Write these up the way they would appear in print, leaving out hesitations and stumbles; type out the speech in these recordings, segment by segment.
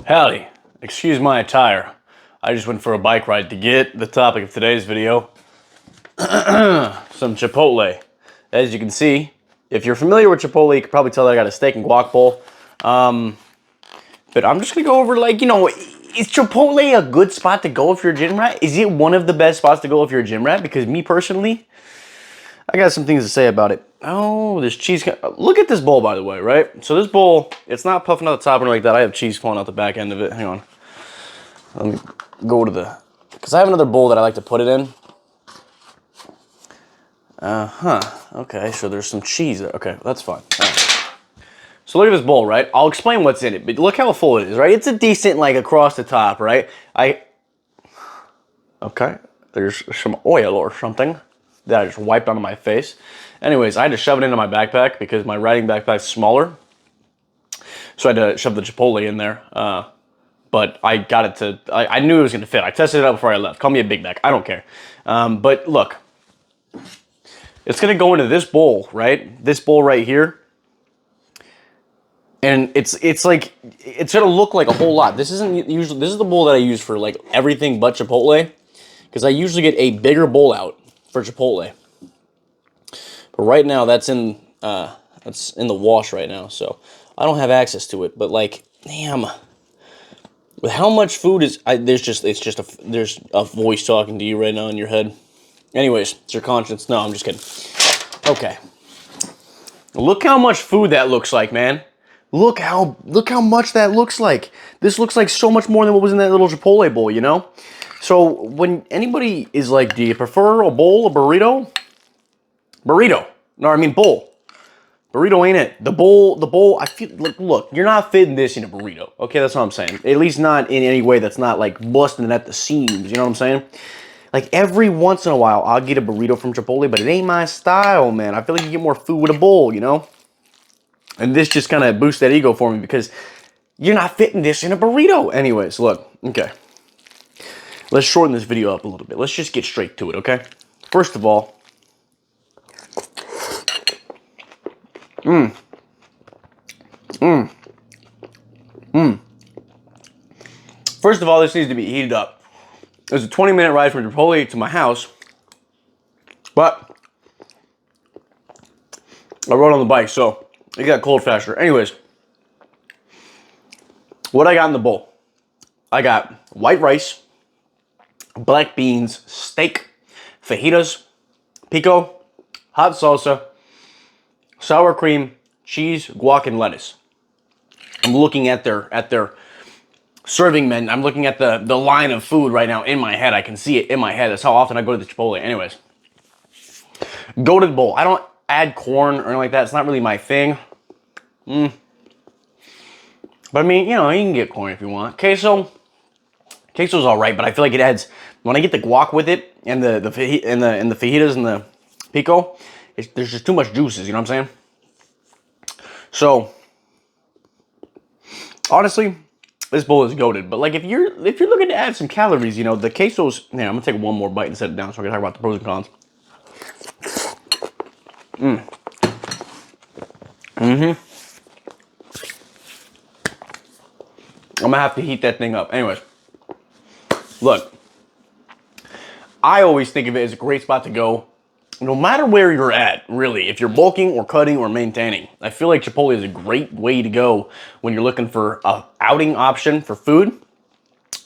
Howdy, excuse my attire. I just went for a bike ride to get the topic of today's video, some Chipotle. As you can see, if you're familiar with Chipotle, you can probably tell that I got a steak and guac bowl. But I'm just gonna go over is Chipotle a good spot to go if you're a gym rat? Is it one of the best spots to go if you're a gym rat? Because me personally, I got some things to say about it. Oh, this cheese. Look at this bowl, by the way, right? So this bowl, it's not puffing out the top or like that. I have cheese falling out the back end of it. Hang on. Let me go to because I have another bowl that I like to put it in. Okay, so there's some cheese there. Okay, that's fine. Right. So look at this bowl, right? I'll explain what's in it, but look how full it is, right? It's a decent, like, across the top, right? Okay, there's some oil or something that I just wiped onto my face. Anyways, I had to shove it into my backpack because my riding backpack's smaller. So I had to shove the Chipotle in there. But I got it to, I knew it was gonna fit. I tested it out before I left. Call me a big back, I don't care. But look, it's gonna go into this bowl, right? This bowl right here. And it's gonna look like a whole lot. This isn't usually, this is the bowl that I use for like everything but Chipotle. Because I usually get a bigger bowl out for Chipotle. But right now that's in the wash right now, so I don't have access to it. But like, damn, with how much food is there's a voice talking to you right now in your head. Anyways, it's your conscience. No, I'm just kidding. Okay, look how much food that looks like, man. Look how much that looks like. This looks like so much more than what was in that little Chipotle bowl, you know? So when anybody is like, do you prefer a bowl, a burrito? Burrito. No, I mean bowl. Burrito ain't it. The bowl, I feel, look, you're not fitting this in a burrito. Okay, that's what I'm saying. At least not in any way that's not like busting at the seams, you know what I'm saying? Like every once in a while, I'll get a burrito from Chipotle, but it ain't my style, man. I feel like you get more food with a bowl, you know? And this just kind of boosts that ego for me because you're not fitting this in a burrito. Anyways, look, okay. Let's shorten this video up a little bit. Let's just get straight to it, okay? First of all, First of all, this needs to be heated up. There's a 20-minute ride from Chipotle to my house, but I rode on the bike, so it got cold faster. Anyways, what I got in the bowl? I got white rice, black beans, steak, fajitas, pico, hot salsa, sour cream, cheese, guac, and lettuce. I'm looking at their serving menu. I'm looking at the line of food right now in my head. I can see it in my head. That's how often I go to the Chipotle. Anyways, go to the bowl. I don't add corn or anything like that. It's not really my thing. But I mean, you know, you can get corn if you want. Queso's all right, but I feel like it adds, when I get the guac with it and the fajitas and the pico, there's just too much juices. You know what I'm saying? So honestly, this bowl is goated. But like, if you're looking to add some calories, you know, the quesos. Yeah, I'm gonna take one more bite and set it down so I can talk about the pros and cons. I'm gonna have to heat that thing up. Anyways, look, I always think of it as a great spot to go, no matter where you're at, really. If you're bulking or cutting or maintaining, I feel like Chipotle is a great way to go when you're looking for a outing option for food,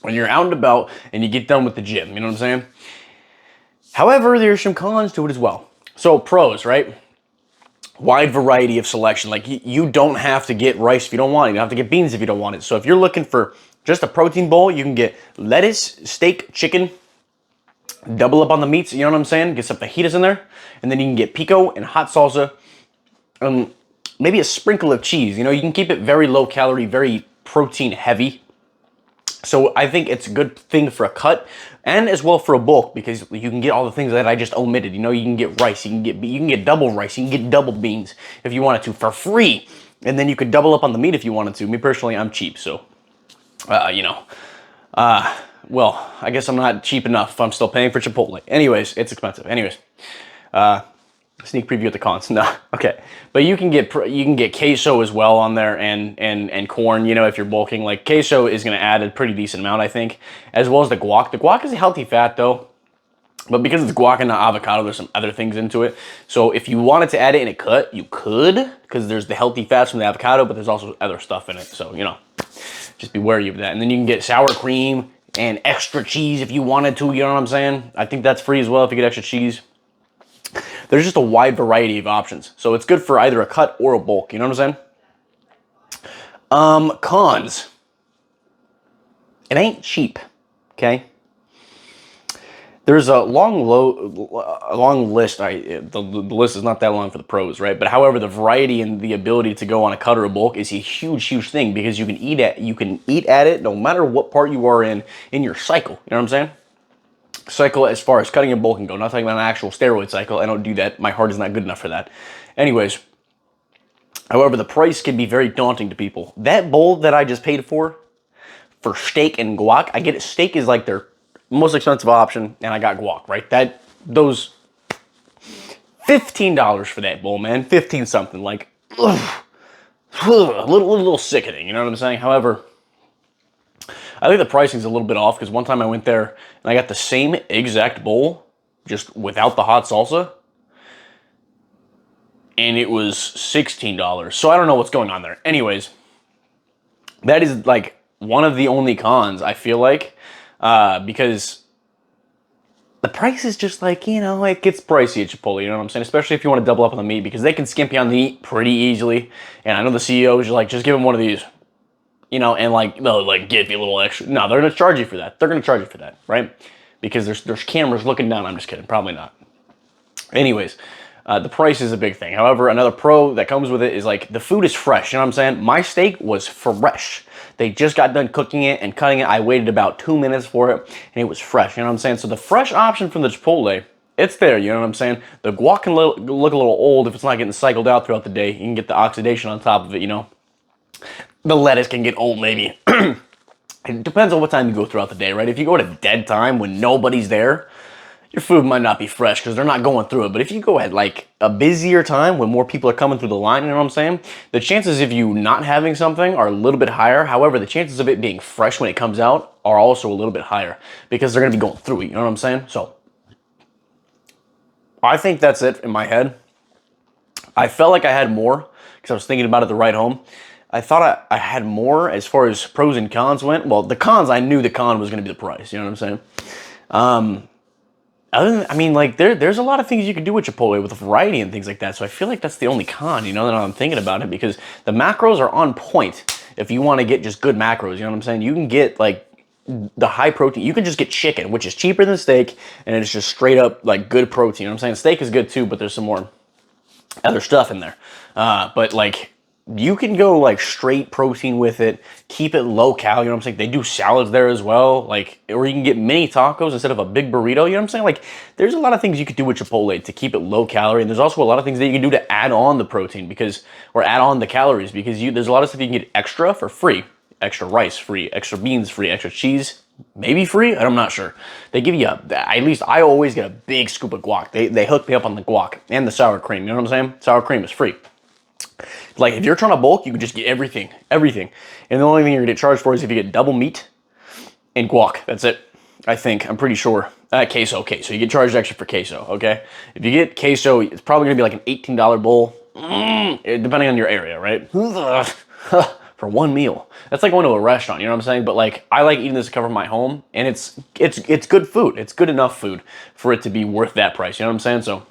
when you're out and about and you get done with the gym, you know what I'm saying? However, there's some cons to it as well. So pros, right? Wide variety of selection. Like, you don't have to get rice if you don't want it. You don't have to get beans if you don't want it. So if you're looking for just a protein bowl, you can get lettuce, steak, chicken, double up on the meats, you know what I'm saying? Get some fajitas in there. And then you can get pico and hot salsa. Maybe a sprinkle of cheese. You know, you can keep it very low calorie, very protein heavy. So I think it's a good thing for a cut and as well for a bulk because you can get all the things that I just omitted. You know, you can get rice, you can get double rice, you can get double beans if you wanted to for free. And then you could double up on the meat if you wanted to. Me personally, I'm cheap, so, well, I guess I'm not cheap enough if I'm still paying for Chipotle. Anyways, it's expensive. Anyways, Sneak preview at the cons. No, okay, but you can get queso as well on there, and corn. You know, if you're bulking, like queso is going to add a pretty decent amount, I think, as well as the guac. The guac is a healthy fat though, but because it's guac and not avocado, there's some other things into it. So if you wanted to add it in a cut, you could, because there's the healthy fats from the avocado, but there's also other stuff in it. So you know, just be wary of that. And then you can get sour cream and extra cheese if you wanted to. You know what I'm saying? I think that's free as well if you get extra cheese. There's just a wide variety of options. So it's good for either a cut or a bulk. You know what I'm saying? Cons. It ain't cheap, okay? There's a long list. The list is not that long for the pros, right? But however, the variety and the ability to go on a cut or a bulk is a huge thing, because you can eat at it no matter what part you are in your cycle. You know what I'm saying? Cycle as far as cutting and bulking go. Not talking about an actual steroid cycle. I don't do that. My heart is not good enough for that. Anyways, however, the price can be very daunting to people. That bowl that I just paid for steak and guac, I get it. Steak is like their most expensive option, and I got guac, right? Those $15 for that bowl, man. 15 something. Like, ugh, a little sickening. You know what I'm saying? However, I think the pricing's a little bit off, because one time I went there and I got the same exact bowl, just without the hot salsa, and it was $16. So I don't know what's going on there. Anyways, that is like one of the only cons, I feel like, because the price is just like, you know, it gets pricey at Chipotle, you know what I'm saying? Especially if you want to double up on the meat, because they can skimp you on the meat pretty easily. And I know the CEO is like, just give them one of these. You know, and like, they'll like give you a little extra. No, they're going to charge you for that. They're going to charge you for that, right? Because there's cameras looking down. I'm just kidding. Probably not. Anyways, the price is a big thing. However, another pro that comes with it is like the food is fresh. You know what I'm saying? My steak was fresh. They just got done cooking it and cutting it. I waited about 2 minutes for it, and it was fresh. You know what I'm saying? So the fresh option from the Chipotle, it's there. You know what I'm saying? The guac can look a little old if it's not getting cycled out throughout the day. You can get the oxidation on top of it, you know? The lettuce can get old, maybe. It depends on what time you go throughout the day, right? If you go at a dead time when nobody's there, your food might not be fresh because they're not going through it. But if you go at like a busier time when more people are coming through the line, you know what I'm saying? The chances of you not having something are a little bit higher. However, the chances of it being fresh when it comes out are also a little bit higher, because they're going to be going through it, you know what I'm saying? So I think that's it in my head. I felt like I had more because I was thinking about it the ride home. I thought I had more as far as pros and cons went. Well, the cons, I knew the con was going to be the price. You know what I'm saying? Other than, I mean, like, there's a lot of things you can do with Chipotle with a variety and things like that. So I feel like that's the only con, you know, that I'm thinking about it, because the macros are on point if you want to get just good macros. You know what I'm saying? You can get, like, the high protein. You can just get chicken, which is cheaper than steak, and it's just straight up, like, good protein. You know what I'm saying? Steak is good, too, but there's some more other stuff in there. But, like, you can go like straight protein with it, keep it low cal, you know what I'm saying? They do salads there as well, like, or you can get mini tacos instead of a big burrito, you know what I'm saying? Like, there's a lot of things you could do with Chipotle to keep it low calorie, and there's also a lot of things that you can do to add on the protein, or add on the calories, because there's a lot of stuff you can get extra for free. Extra rice free, extra beans free, extra cheese maybe free, I'm not sure. They give you at least I always get a big scoop of guac. They hook me up on the guac and the sour cream, you know what I'm saying? Sour cream is free. Like, if you're trying to bulk, you can just get everything. And the only thing you're gonna get charged for is if you get double meat and guac. That's it. I think. I'm pretty sure. Queso. Okay, so you get charged extra for queso, okay? If you get queso, it's probably gonna be like an $18 bowl, depending on your area, right? For one meal. That's like going to a restaurant, you know what I'm saying? But like, I like eating this to cover my home, and it's good food. It's good enough food for it to be worth that price, you know what I'm saying? So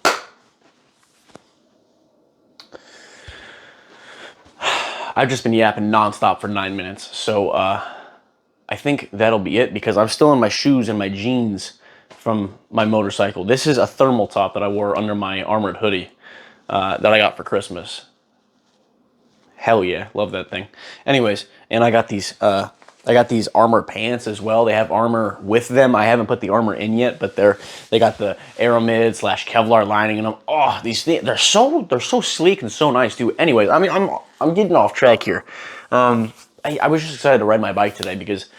I've just been yapping nonstop for 9 minutes. So I think that'll be it, because I'm still in my shoes and my jeans from my motorcycle. This is a thermal top that I wore under my armored hoodie that I got for Christmas. Hell yeah, love that thing. Anyways, and I got these armor pants as well. They have armor with them. I haven't put the armor in yet, but they got the Aramid / Kevlar lining in them. Oh, these things, they're so sleek and so nice too. Anyways, I mean, I'm getting off track here. I was just excited to ride my bike today because,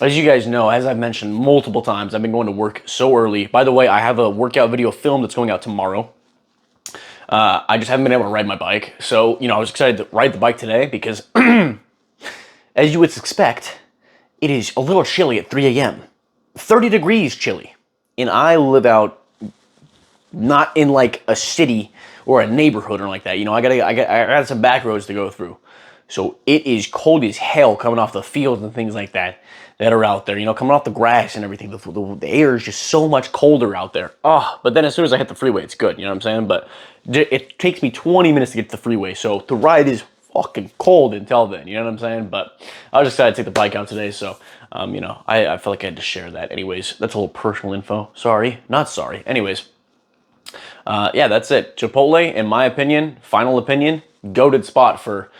as you guys know, as I've mentioned multiple times, I've been going to work so early. By the way, I have a workout video film that's going out tomorrow. I just haven't been able to ride my bike. So, you know, I was excited to ride the bike today because, as you would expect, it is a little chilly at 3 a.m. 30 degrees chilly. And I live out not in like a city or a neighborhood or like that. You know, I got some back roads to go through. So it is cold as hell coming off the fields and things like that are out there. You know, coming off the grass and everything. The air is just so much colder out there. Oh, but then as soon as I hit the freeway, it's good. You know what I'm saying? But it takes me 20 minutes to get to the freeway. So the ride is fucking cold until then. You know what I'm saying? But I was excited to take the bike out today. So, you know, I felt like I had to share that. Anyways, that's a little personal info. Sorry. Not sorry. Anyways. Yeah, that's it. Chipotle, in my opinion, final opinion, goated spot for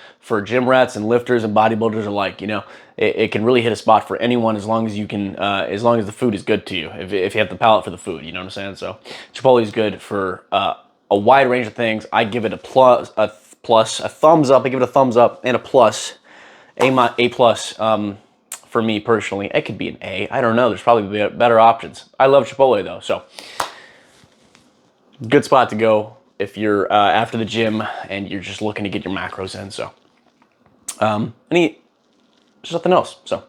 gym rats and lifters and bodybuilders alike. You know, it can really hit a spot for anyone as long as you can, as long as the food is good to you. If you have the palate for the food, you know what I'm saying. So Chipotle is good for a wide range of things. I give it a plus, a thumbs up. I give it a thumbs up and a plus, A plus. For me personally, it could be an A. I don't know. There's probably better options. I love Chipotle though, so. Good spot to go if you're after the gym and you're just looking to get your macros in. So, there's nothing else. So,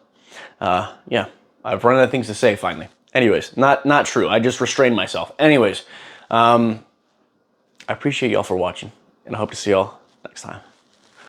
yeah, I've run out of things to say finally. Anyways, not true. I just restrained myself. Anyways, I appreciate y'all for watching, and I hope to see y'all next time.